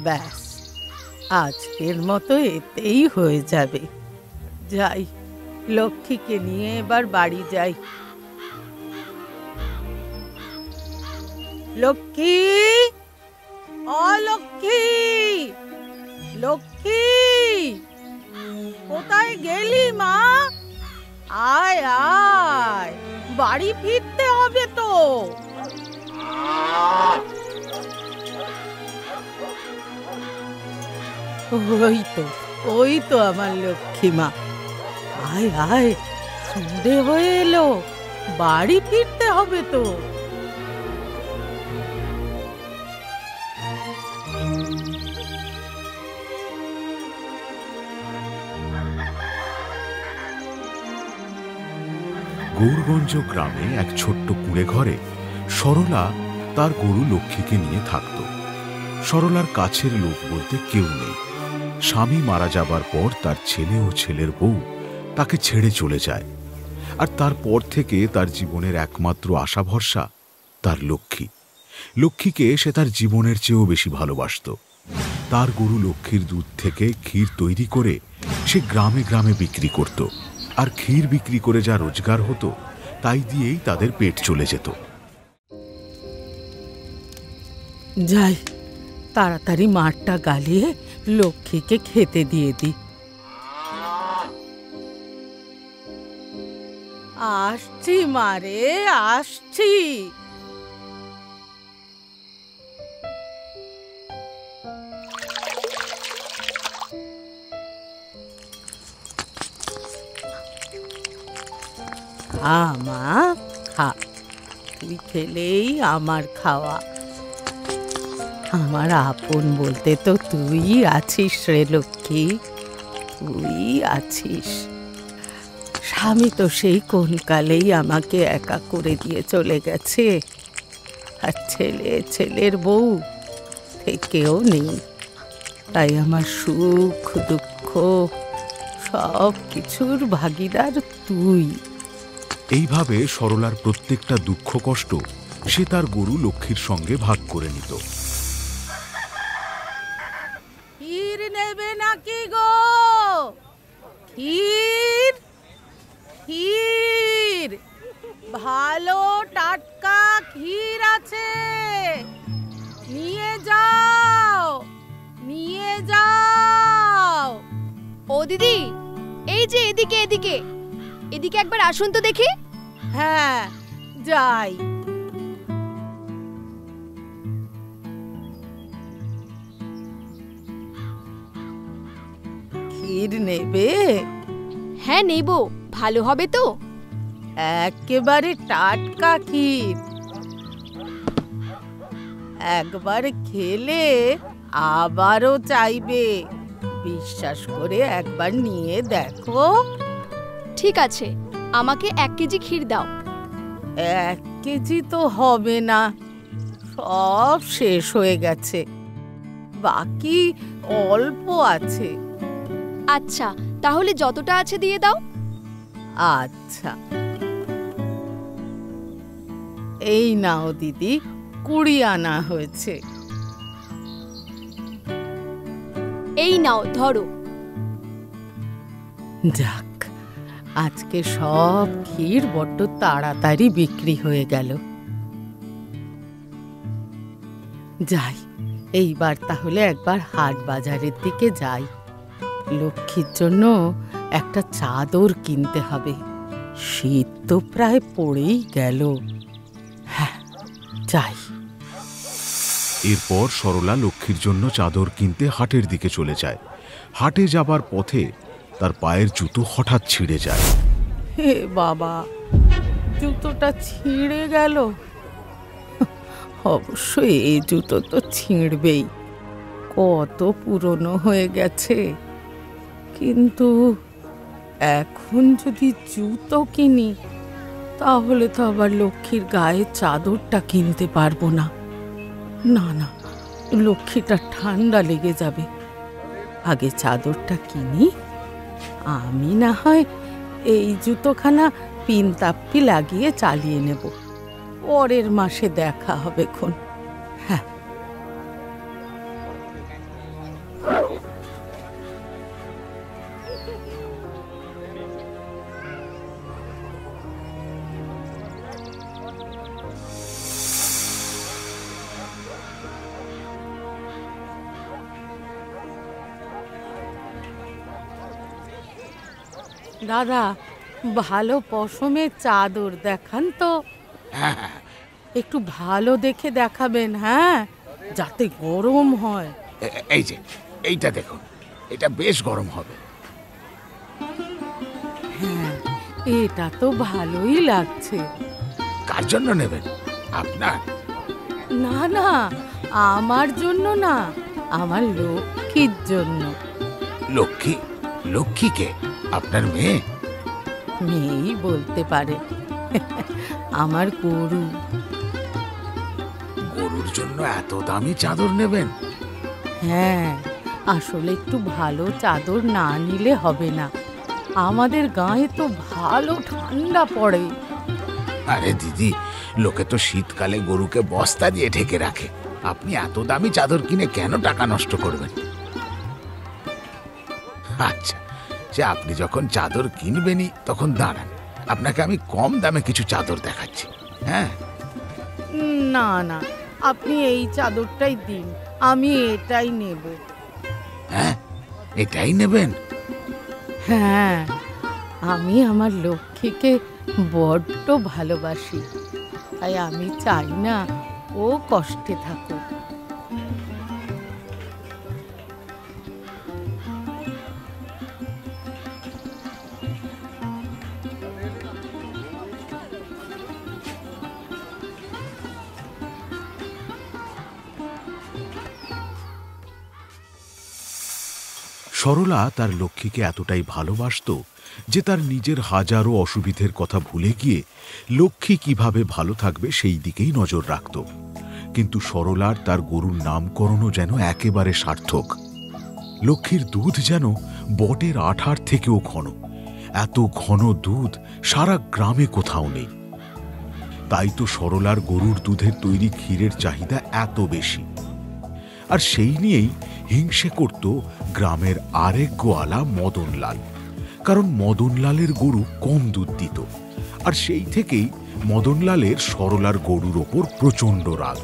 ব্যাস, আজকের মতো এতেই হয়ে যাবে। যাই, লক্ষ্মীকে নিয়ে এবার বাড়ি যাই। লক্ষ্মী, অলক্ষ্মী, লক্ষ্মী, কোথায় গেলি মা? আয় আয়, বাড়ি ফিরতে হবে তো। ওই তো আমার লক্ষ্মী মা। আয় আয়, সন্ধে হয়ে এলো, বাড়ি ফিরতে হবে তো। গৌরগঞ্জ গ্রামে এক ছোট্ট কুঁড়ে ঘরে সরলা তার গরু লক্ষ্মীকে নিয়ে থাকত। সরলার কাছের লোক বলতে কেউ নেই। স্বামী মারা যাবার পর তার ছেলে ও ছেলের বউ তাকে ছেড়ে চলে যায়, আর তারপর থেকে তার জীবনের একমাত্র আশা ভরসা তার লক্ষ্মী। লক্ষ্মীকে সে তার জীবনের চেয়েও বেশি ভালোবাসত। তার গরু লক্ষ্মীর দুধ থেকে ক্ষীর তৈরি করে সে গ্রামে গ্রামে বিক্রি করত, আর ক্ষীর বিক্রি করে যা রোজগার হতো তাই দিয়েই তাদের পেট চলে যেত। যাই, তাড়াতাড়ি মাঠটা গালিয়ে লক্ষ্মীকে খেতে দিয়ে দি। আসছি মারে, আসছি। খা মা, খা। তুই খেলেই আমার খাওয়া। আমার আপন বলতে তো তুই আছিস রে লক্ষ্মী, তুই আছিস। স্বামী তো সেই কোন কালেই আমাকে একা করে দিয়ে চলে গেছে, আর ছেলের বউ থেকেও নেই। তাই আমার সুখ দুঃখ সব কিছুর ভাগিদার তুই। এইভাবে সরলার প্রত্যেকটা দুঃখ কষ্ট সে তার গরু লক্ষ্মীর সঙ্গে ভাগ করে নিত। ক্ষীর নেবে নাকি গো? ক্ষীর, ক্ষীর, ভালো টাটকা ক্ষীর আছে, নিয়ে যাও, নিয়ে যাও। ও দিদি, এই যে এদিকে এদিকে এদিকে একবার আসুন তো দেখি। হ্যাঁ, যাই। ক্ষীর নেবে? হ্যাঁ নেব, ভালো হবে তো? একেবারে টাটকা ক্ষীর। একবার খেলে আবারও চাইবে। বিশ্বাস করে একবার নিয়ে দেখো। ঠিক আছে, আমাকে 1 কেজি ক্ষীর দাও। 1 কেজি তো হবে না, সব শেষ হয়ে গেছে, বাকি অল্প আছে। আচ্ছা, তাহলে যতটা আছে দিয়ে দাও। আচ্ছা, এই নাও দিদি, 20 আনা হয়েছে। এই নাও, ধরো। যাক, আজকে সব ক্ষীর বড্ড তাড়াতাড়ি বিক্রি হয়ে গেল। যাই, এইবার তাহলে একবার হাট বাজারের দিকে যাই। লক্ষ্মীর জন্য একটা চাদর কিনতে হবে। শীত তো প্রায় পড়েই গেল। হ্যাঁ, যাই। এরপর সরলা লক্ষ্মীর জন্য চাদর কিনতে হাটের দিকে চলে যায়। হাটে যাবার পথে তার পায়ের জুতো হঠাৎ ছিঁড়ে যায়। হে বাবা, জুতোটা ছিঁড়ে গেল। অবশ্যই এই জুতো তো ছিঁড়বেই, কত পুরনো হয়ে গেছে। কিন্তু এখন যদি জুতো কিনি তাহলে তো আবার লক্ষ্মীর গায়ে চাদরটা কিনতে পারবো না। না না, লক্ষ্মীটা ঠান্ডা লেগে যাবে। আগে চাদরটা কিনি, আমি না হয় এই জুতোখানা পিন তাপ্পি লাগিয়ে চালিয়ে নেব। পরের মাসে দেখা হবে খন। দাদা, ভালো পশমের চাদর দেখান তো। হ্যাঁ, একটু ভালো দেখে দেখাবেন, হ্যাঁ, যাতে গরম হয়। এই যে এইটা দেখুন, এটা বেশ গরম হবে। হ্যাঁ, এটা তো ভালোই লাগছে। কার জন্য নেবেন? আপনার? না না, আমার জন্য না, আমার লক্ষ্মীর জন্য। লক্ষ্মী? লক্ষ্মী কে? আপনার মেয়ে? মেয়েই বলতে পারে। আমার গরু। গরুর জন্য এত দামি চাদর নেবেন? হ্যাঁ, আসলে একটু ভালো চাদর না নিলে হবে না। আমাদের গায়ে তো ভালো ঠান্ডা পড়ে। আরে দিদি, লোকে তো শীতকালে গরুকে বস্তা দিয়ে ঢেকে রাখে। আপনি এত দামি চাদর কিনে কেন টাকা নষ্ট করবেন? আচ্ছা, সে আপনি যখন চাদর কিনবেনই তখন দাঁড়ান, আপনাকে আমি কম দামে কিছু চাদর দেখাচ্ছি। হ্যাঁ, না না, আপনি এই চাদরটাই দিন, আমি এটাই নেব। হ্যাঁ, এটাই নেবেন? হ্যাঁ, আমি আমার লক্ষ্মীকে বড্ড ভালোবাসি, তাই আমি চাই না ও কষ্টে থাকুক। সরলা তার লক্ষ্মীকে এতটাই ভালোবাসত যে তার নিজের হাজারো অসুবিধের কথা ভুলে গিয়ে লক্ষ্মী কিভাবে ভালো থাকবে সেই দিকেই নজর রাখত। কিন্তু সরলার তার গরুর নামকরণও যেন একেবারে সার্থক। লক্ষ্মীর দুধ যেন বটের আঠার থেকেও ঘন। এত ঘন দুধ সারা গ্রামে কোথাও নেই। তাই তো সরলার গরুর দুধের তৈরি ক্ষীরের চাহিদা এত বেশি। আর সেই নিয়েই হিংসে করত গ্রামের আরেক গোয়ালা মদনলাল, কারণ মদনলালের গরু কম দুধ দিত। আর সেই থেকেই মদনলালের সরলার গরুর ওপর প্রচণ্ড রাগ।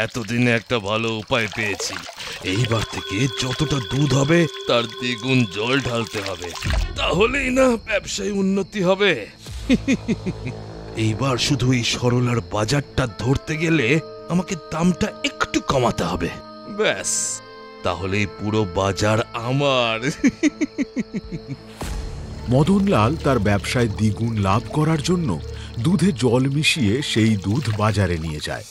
এতদিনে একটা ভালো উপায় পেয়েছি। এইবার থেকে যতটা দুধ হবে তার দ্বিগুণ জল ঢালতে হবে, তাহলেই না ব্যবসায় উন্নতি হবে। এইবার শুধু এই সরলার বাজারটা ধরতে গেলে আমাকে দামটা একটু কমাতে হবে, ব্যাস, তাহলেই পুরো বাজার আমার। মদনলাল তার ব্যবসায় দ্বিগুণ লাভ করার জন্য দুধে জল মিশিয়ে সেই দুধ বাজারে নিয়ে যায়।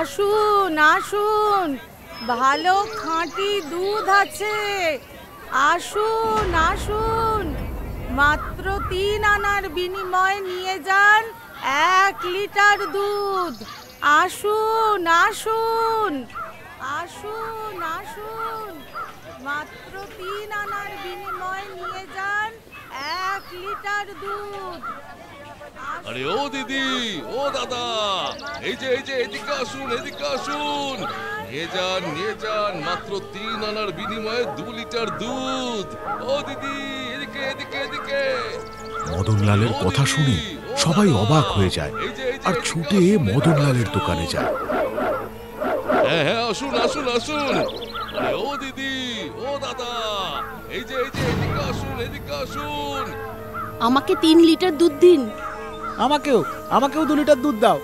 আসুন আসুন, ভালো খাঁটি দুধ আছে। আসুন আসুন, মাত্র 3 আনার বিনিময়ে নিয়ে যান 1 লিটার দুধ। আসুন আসুন আসুন আসুন, মাত্র 3 আনার বিনিময়ে নিয়ে যান 1 লিটার দুধ। আরে ও দিদি, ও দাদা, এই যে এদিকে আসুন, এদিকে আসুন, নিয়ে যান মাত্র 3 আনার বিনিময়ে 2 লিটার দুধ। ও দিদি, এদিকে এদিকে এদিকে। মদনলালের কথা শুনে সবাই অবাক হয়ে যায় আর ছুটে মদনলালের দোকানে যায়। হ্যাঁ হ্যাঁ, আসুন আসুন আসুন। আরে ও দিদি, ও দাদা, এই যে এদিকে আসুন, এদিকে আসুন। আমাকে 3 লিটার দুধ দিন। আমাকেও 2 লিটার দুধ দাও।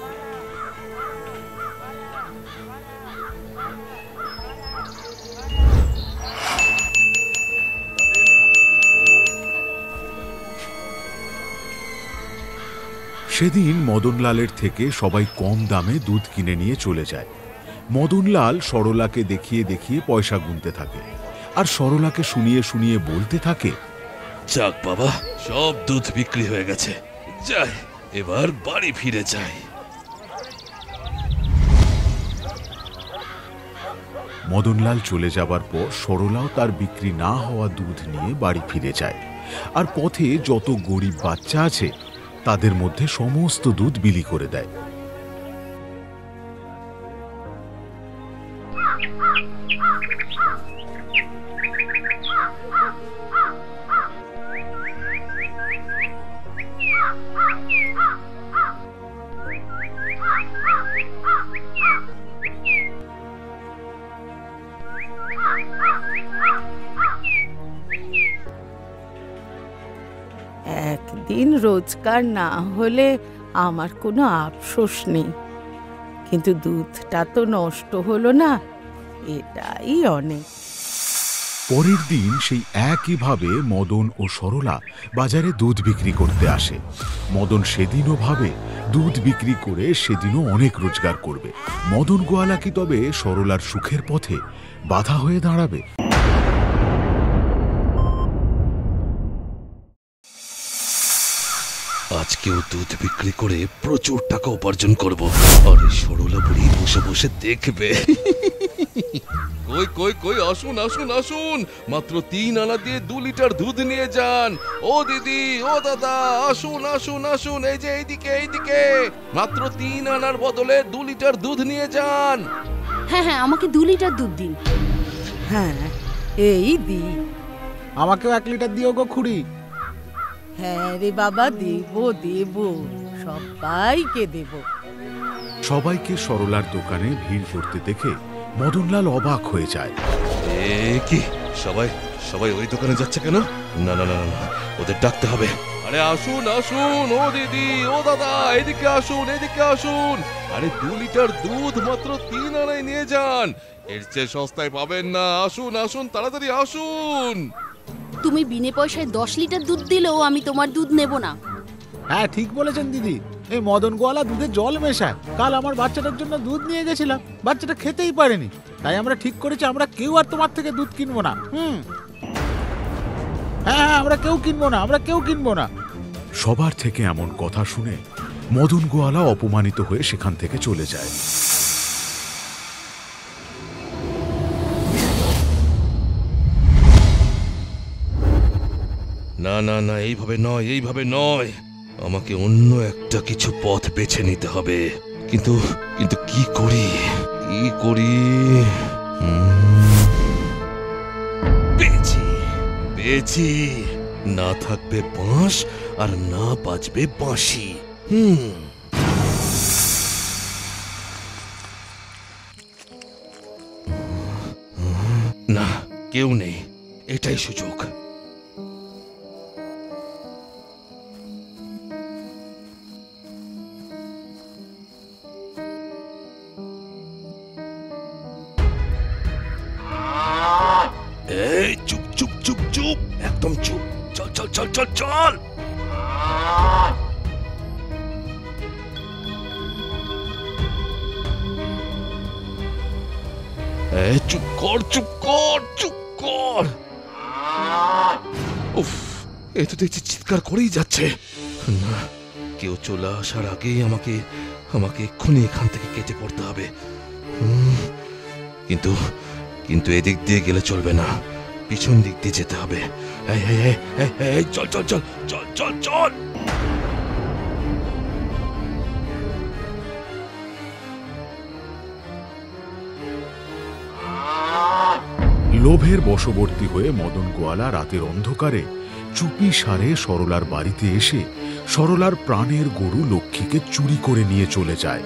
সেদিন মদনলালের থেকে সবাই কম দামে দুধ কিনে নিয়ে চলে যায়। মদনলাল সরলাকে দেখিয়ে দেখিয়ে পয়সা গুনতে থাকে আর সরলাকে শুনিয়ে শুনিয়ে বলতে থাকে, যাক বাবা, সব দুধ বিক্রি হয়ে গেছে, যাই, এবার বাড়ি ফিরে যাই। মদনলাল চলে যাবার পর সরলাও তার বিক্রি না হওয়া দুধ নিয়ে বাড়ি ফিরে যায়। আর পথে যত গরিব বাচ্চা আছে তাদের মধ্যে সমস্ত দুধ বিলি করে দেয়। একদিন রোজগার না হলে আমার কোনো আফসোস নেই, কিন্তু দুধটা তো নষ্ট হলো না, এটাই অনেক। পরের দিন সেই একইভাবে মদন ও সরলা বাজারে দুধ বিক্রি করতে আসে। মদন সেদিনও ভাবে দুধ বিক্রি করে সেদিনও অনেক রোজগার করবে। মদন গোয়ালা কি তবে সরলার সুখের পথে বাধা হয়ে দাঁড়াবে? আজকেও দুধ বিক্রি করে প্রচুর টাকা উপার্জন করব। আর এই সরলা বুড়ি বসে বসে দেখবে। কই কই কই, আসুন আসুন আসুন, মাত্র 3 আনা দিয়ে 2 লিটার দুধ নিয়ে যান। ও দিদি, ও দাদা, আসুন আসুন আসুন, এই যে এইদিকে এইদিকে, মাত্র 3 আনার বদলে 2 লিটার দুধ নিয়ে যান। হ্যাঁ হ্যাঁ, আমাকে 2 লিটার দুধ দিন। হ্যাঁ, এই দি। আমাকেও 1 লিটার দিও গো খুড়ি। হ্যাঁ রে বাবা, দেব দেব, সবাইকে দেব। সবাইকে সরলার দোকানে ভিড় করতে দেখে মদনলাল অবাক হয়ে যায়। কি সবাই সবাই ওই দোকানে যাচ্ছে কেন? না না না না, ওদের ডাকতে হবে। আরে আসুন আসুন, ও দিদি, ও দাদা, এদিকে আসুন এদিকে আসুন। আরে 2 লিটার দুধ মাত্র 3 আনায় নিয়ে যান, এর চেয়ে সস্তায় পাবেন না। আসুন আসুন, তাড়াতাড়ি আসুন। তুমি বিনে পয়সায় 10 লিটার দুধ দিলেও আমি তোমার দুধ নেব না। হ্যাঁ ঠিক বলেছেন দিদি, এই মদন গোয়ালা দুধে জল মেশায়। কাল আমার বাচ্চাটার জন্য দুধ নিয়ে গেছিলাম, বাচ্চাটা খেতেই পারেনি, তাই আমরা ঠিক করেছি আমরা কেউ আর তোমার থেকে দুধ কিনবো না। হ্যাঁ, আমরা কেউ কিনবো না, আমরা কেউ কিনবো না। সবার থেকে এমন কথা শুনে মদন গোয়ালা অপমানিত হয়ে সেখান থেকে চলে যায়। না না না, এইভাবে নয়, এইভাবে নয়, আমাকে অন্য একটা কিছু পথ বেছে নিতে হবে। কিন্তু কিন্তু কি করি, কি করি? পেয়েছি পেয়েছি, না থাকবে বাঁশ আর না বাজবে বাঁশি। না, কেউ নেই, এটাই সুযোগ। এই চুপ চুপ চুপ চুপ, একদম চুপ, চল চল চল চল চল। এই চুপ কর চুপ কর চুপ কর। উফ, এ তো দেখছি চিৎকার করেই যাচ্ছে। না, কেউ চলে আসার আগেই আমাকে এক্ষুনি এখান থেকে কেটে পড়তে হবে। কিন্তু কিন্তু এদিক দিয়ে গেলে চলবে না, পিছন দিক দিয়ে যেতে হবে। চল চল চল চল চল চল। লোভের বশবর্তী হয়ে মদন গোয়ালা রাতের অন্ধকারে চুপি সারে সরলার বাড়িতে এসে সরলার প্রাণের গরু লক্ষ্মীকে চুরি করে নিয়ে চলে যায়।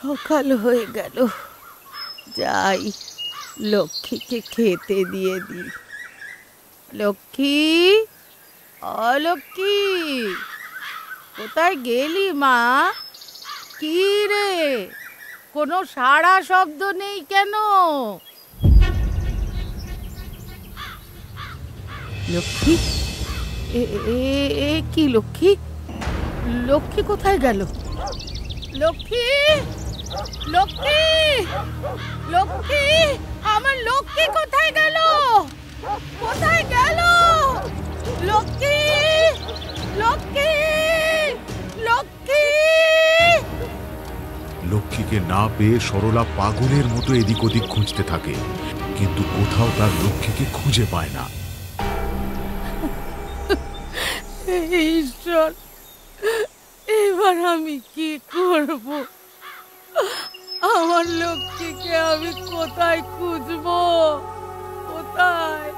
সকাল হয়ে গেল, যাই লক্ষ্মীকে খেতে দিয়ে দিই। লক্ষ্মী, অলক্ষ্মী, কোথায় গেলি মা? কি রে, কোনো সাড়া শব্দ নেই কেন? লক্ষ্মী, এ কি লক্ষ্মী? লক্ষ্মী কোথায় গেল? লক্ষ্মী, লক্ষ্মী, লক্ষ্মী, আমার লক্ষ্মী কোথায় গেল? কোথায় গেল? লক্ষ্মী, লক্ষ্মী, লক্ষ্মী। লক্ষ্মীকে না পেয়ে সরলা পাগলের মতো এদিক ওদিক খুঁজতে থাকে, কিন্তু কোথাও তার লক্ষ্মীকে খুঁজে পায় না। ঈশ্বর, এবার আমি কি করব? আমার লক্ষ্মীকে আমি কোথায় খুঁজবো? কোথায়?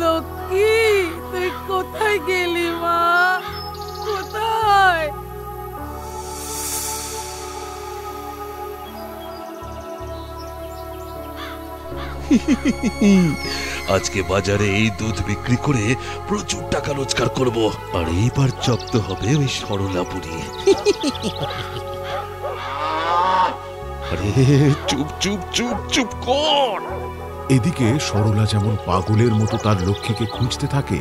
লক্ষ্মী, তুই কোথায় গেলি মা? কোথায়? আজকে বাজারে এই দুধ বিক্রি করে প্রচুর টাকা রোজগার করব, আর এইবার জব্দ হবে ওই সরলা বুড়ি। আরে চুপ চুপ চুপ চুপ কর। এদিকে সরলা যেমন পাগলের মতো তার লক্ষ্মীকে খুঁজতে থাকে,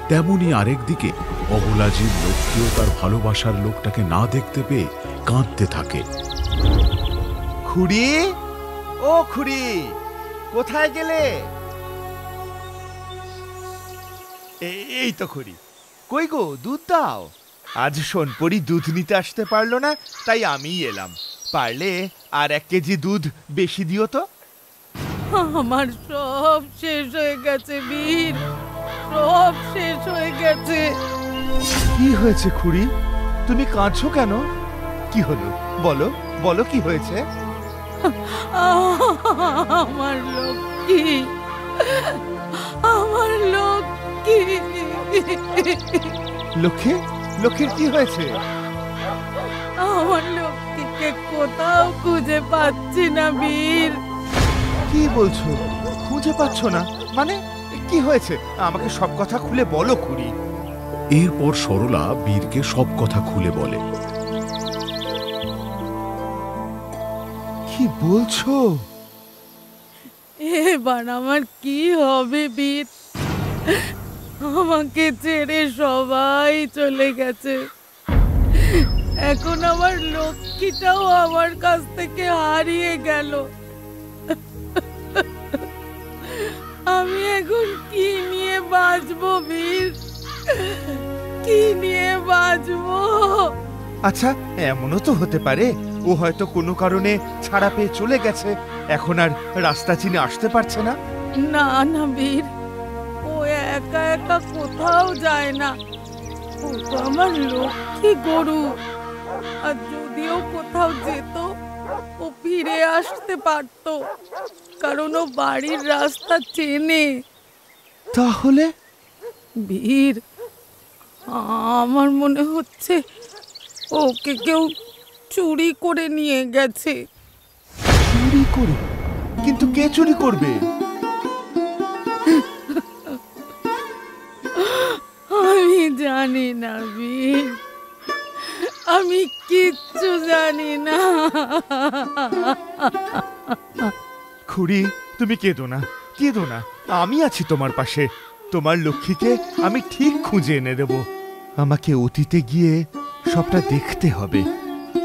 তেমনি আরেকদিকে অবলাজির লক্ষ্মীও তার ভালোবাসার লোকটাকে না দেখতে পেয়ে কাঁদতে থাকে। খুড়ি, ও খুড়ি, কোথায় গেলে? এই তো খুড়ি। কই গো, দুধ দাও। আজ সোনপরি দুধ নিতে আসতে পারলো না, তাই আমিই এলাম। পারলে আর 1 কেজি দুধ বেশি দিও তো। আমার সব শেষ হয়ে গেছে বীর, সব শেষ হয়ে গেছে। কি হয়েছে খুড়ি? তুমি কাঁদছো কেন? কি হলো বলো, বলো কি হয়েছে? আমার লক্ষ্মী, আমার লক্ষ্মী। লক্ষ্মী, লক্ষ্মীর কি হয়েছে? আমার লক্ষ্মীকে কোথাও খুঁজে পাচ্ছি না বীর। কি বলছো? খুঁজে পাচ্ছ না মানে? কি হয়েছে আমাকে সব কথা খুলে বলো খুড়ি। এরপর সরলা বীরকে সব কথা খুলে বলে। কি বলছো? এবার আমার কি হবে বীর? আমাকে ছেড়ে সবাই চলে গেছে। এখন আমার লক্ষ্মীটাও আমার কাছ থেকে হারিয়ে গেল। আমি এখন কি নিয়ে বাঁচবো বীর? কি নিয়ে বাঁচবো? আচ্ছা, এমনও তো হতে পারে ও হয়তো কোনো কারণে ছাড়া পেয়ে চলে গেছে, এখন আর রাস্তা চিনে আসতে পারছে না। না না বীর, ও একা একা কোথাও যায় না। ও তো আমার লক্ষ্মী গরু, আর যদিও কোথাও যেত ও ফিরে আসতে পারতো, কারণ ও বাড়ির রাস্তা চেনে। তাহলে বীর, আমার মনে হচ্ছে ওকে কেউ চুরি করে নিয়ে গেছে। চুরি করে? কিন্তু কে চুরি করবে? আমি জানি না বীর, আমি কিচ্ছু জানি না। খুড়ি, তুমি কেঁদো না, কেঁদো না, আমি আছি তোমার পাশে। তোমার লক্ষ্মীকে আমি ঠিক খুঁজে এনে দেব। আমাকে অতীতে গিয়ে সবটা দেখতে হবে,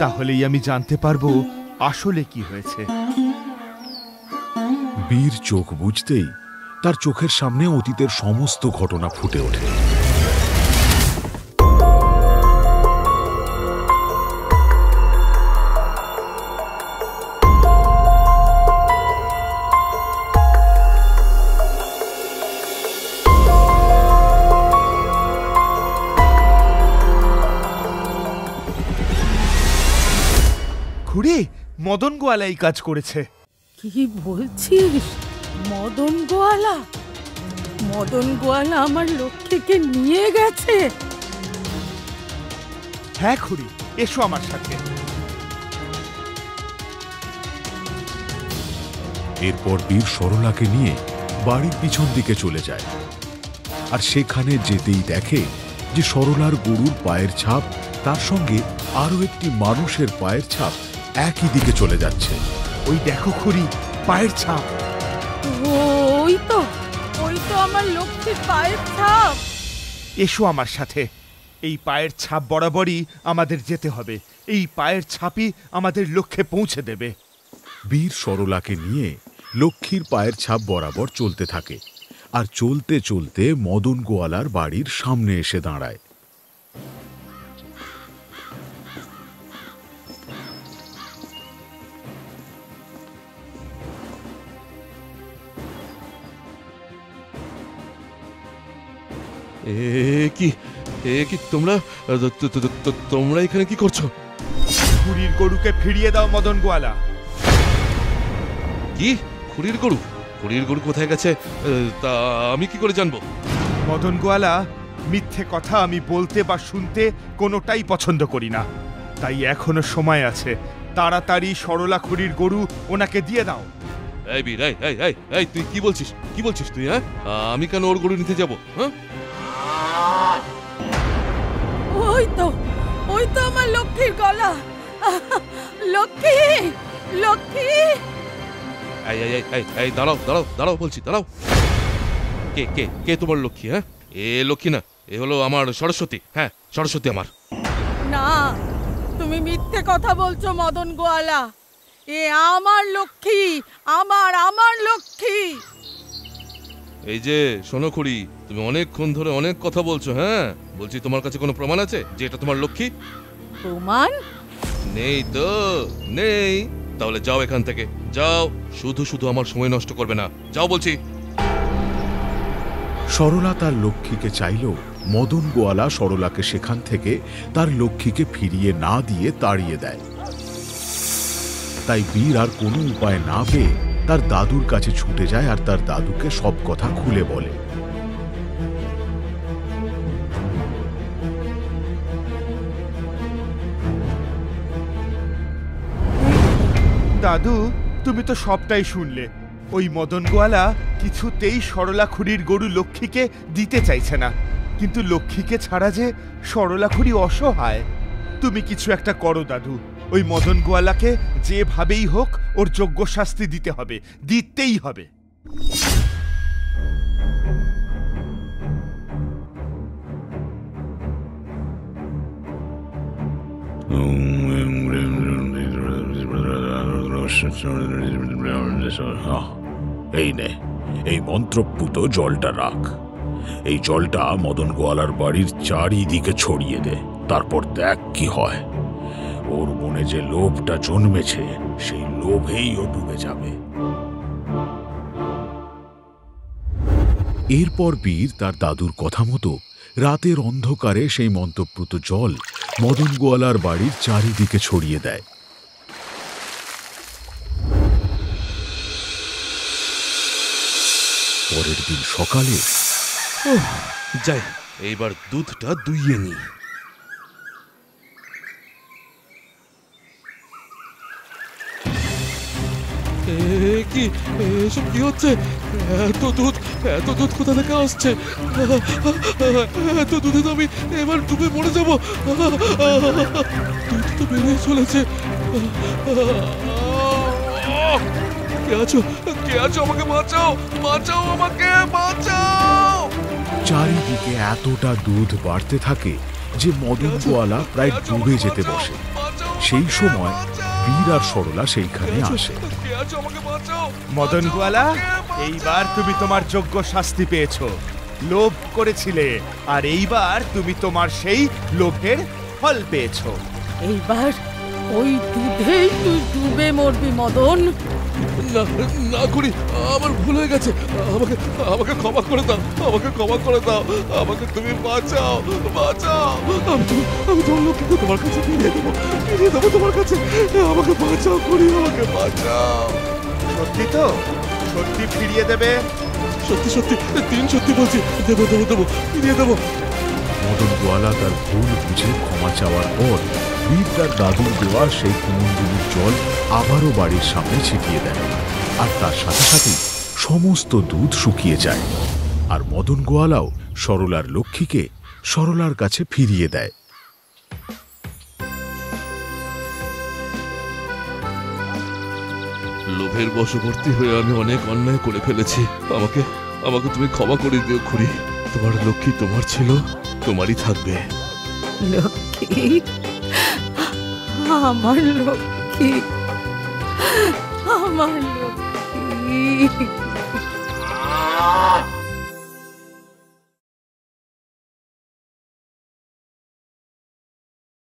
তাহলেই আমি জানতে পারবো আসলে কি হয়েছে। বীর চোখ বুঝতেই তার চোখের সামনে অতীতের সমস্ত ঘটনা ফুটে ওঠে। খুড়ি, মদন গোয়ালা এই কাজ করেছে। কি বলছিস? মদন গোয়ালা? মদন গোয়ালা আমার লক্ষ্মীকে নিয়ে গেছে? হ্যাঁ খুড়ি, এসো আমার সাথে। এরপর বীর সরলাকে নিয়ে বাড়ির পিছন দিকে চলে যায়, আর সেখানে যেতেই দেখে যে সরলার গরুর পায়ের ছাপ, তার সঙ্গে আরো একটি মানুষের পায়ের ছাপ একই দিকে চলে যাচ্ছে। ওই দেখো খুড়ি, পায়ের ছাপ। ওই তো আমার লক্ষ্মীর পায়ের ছাপ। এসো আমার সাথে। এই পায়ের ছাপ বরাবরই আমাদের যেতে হবে। এই পায়ের ছাপই আমাদের লক্ষ্যে পৌঁছে দেবে। বীর সরলাকে নিয়ে লক্ষ্মীর পায়ের ছাপ বরাবর চলতে থাকে, আর চলতে চলতে মদন গোয়ালার বাড়ির সামনে এসে দাঁড়ায়। তোমরা তোমরা এখানে কি করছো? খুড়ির গরুকে ফিরিয়ে দাও মদন গোয়ালা। কি খুড়ির গরু? খুড়ির গরু কোথায় গেছে তা আমি কি করে জানবো? মদন গোয়ালা, মিথ্যে কথা আমি বলতে বা শুনতে কোনোটাই পছন্দ করি না। তাই এখনো সময় আছে, তাড়াতাড়ি সরলা খুড়ির গরু ওনাকে দিয়ে দাও। এই বীর, এই তুই কি বলছিস তুই? হ্যাঁ, আমি কেন ওর গরু নিতে যাবো? হ্যাঁ, ওই তো আমার লক্ষ্মীর গলা। লক্ষ্মী, লক্ষ্মী! এই দাঁড়াও বলছি, দাঁড়াও। কে তোমার লক্ষ্মী? হ্যাঁ, এ লক্ষ্মী না, এ হলো আমার সরস্বতী। হ্যাঁ, সরস্বতী আমার। না, তুমি মিথ্যে কথা বলছো মদন গোয়ালা। এ আমার লক্ষ্মী, আমার লক্ষ্মী। এই যে শোনো খুড়ি, তুমি অনেকক্ষণ ধরে অনেক কথা বলছো। হ্যাঁ, বলছি তোমার কাছে কোনো প্রমাণ আছে যে এটা তোমার লক্ষ্মী? প্রমাণ নেই তো? নেই, তাহলে যাও এখান থেকে, যাও। শুধু আমার সময় নষ্ট করবে না, যাও বলছি। সরলা তার লক্ষ্মীকে চাইলেও মদন গোয়ালা সরলাকে সেখান থেকে তার লক্ষ্মীকে ফিরিয়ে না দিয়ে তাড়িয়ে দেয়। তাই বীর আর কোনো উপায় না পেয়ে তার দাদুর কাছে ছুটে যায় আর তার দাদুকে সব কথা খুলে বলে। দাদু, তুমি তো সবটাই শুনলে। ওই মদন গোয়ালা কিছুতেই সরলা খুড়ির গরু লক্ষ্মীকে দিতে চাইছে না। কিন্তু লক্ষ্মীকে ছাড়া যে সরলা খুড়ি অসহায়। তুমি কিছু একটা করো দাদু। ওই মদন গোয়ালাকে যেভাবেই হোক ওর যোগ্য শাস্তি দিতে হবে, দিতেই হবে। এই নে, এই মন্ত্রপুত জলটা রাখ। এই জলটা মদন গোয়ালার বাড়ির চারিদিকে ছড়িয়ে দে, তারপর দেখ কি হয়। ওর মনে যে লোভটা জন্মেছে, সেই লোভেই ও ডুবে যাবে। এরপর বীর তার দাদুর কথা মতো রাতের অন্ধকারে সেই মন্ত্রপুত জল মদন গোয়ালার বাড়ির চারিদিকে ছড়িয়ে দেয়। পরের দিন সকালে যাই, এইবার দুধটা দুইয়ে নি। কি এসব কি হচ্ছে? এত দুধ কোথা থেকে আসছে? এত দুধে তো আমি এবার ডুবে মরে যাবো। দুধ তো বেরিয়ে চলেছে। কে আছো? আমাকে বাঁচাও, আমাকে বাঁচাও। চারিদিকে এতটা দুধ বাড়তে থাকে যে মদন গোয়ালা প্রায় ডুবে যেতে বসে। সেই সময় বীর আর সরলা সেইখানে আসে। মদন গোয়ালা, এইবার তুমি তোমার যোগ্য শাস্তি পেয়েছো। লোভ করেছিলে, আর এইবার তুমি তোমার সেই লোভের ফল পেয়েছো। এইবার ওই দুধেই তুই ডুবে মরবি মদন। না করি, আমার ভুল হয়ে গেছে। আমাকে ক্ষমা করে দাও, আমাকে তুমি বাঁচাও। আমি তোমার লক্ষ্মীকে তোমার কাছে ফিরিয়ে দেবো তোমার কাছে। আমাকে বাঁচাও করি, আমাকে বাঁচাও। সত্যি তো? সত্যি ফিরিয়ে দেবে? সত্যি তিন সত্যি বলছি, দেবো ফিরিয়ে দেবো। মদন গোয়ালা তার ভুল বুঝে ক্ষমা চাওয়ার পর বীর তার দাদুর দেওয়া সেই কুমণ্ডলীর জল আবারও বাড়ির সামনে ছিটিয়ে দেয়, আর তার সাথে সাথে সমস্ত দুধ শুকিয়ে যায়। আর মদন গোয়ালাও সরলার লক্ষ্মীকে সরলার কাছে ফিরিয়ে দেয়। লোভের বশবর্তী হয়ে আমি অনেক অন্যায় করে ফেলেছি। আমাকে তুমি ক্ষমা করে দিও খুড়ি। তোমার লক্ষ্মী তোমার ছিল, তোমারই থাকবে। লক্ষ্মী, আমার লক্ষ্মী, আমার লক্ষ্মী।